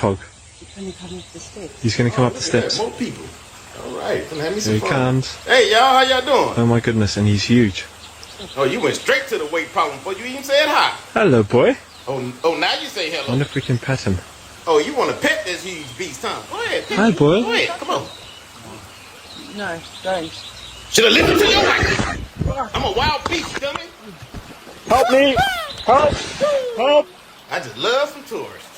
Hog. He's going to come up the steps. He's going to come up the steps. More people. All right, have me some Here he fun. comes. Hey, y'all, how y'all doing? Oh my goodness, and he's huge. Oh, you went straight to the weight problem before you even said hi. Hello, boy. Oh, now you say I hello. wonder if we can pet him. Oh, you want to pet this huge beast, huh? Go ahead. pet Hi, him. boy. Go ahead, come on. No, don't. Should have listened to your wife. I'm a wild beast, dummy. Help me! Help! Help! I just love some tourists.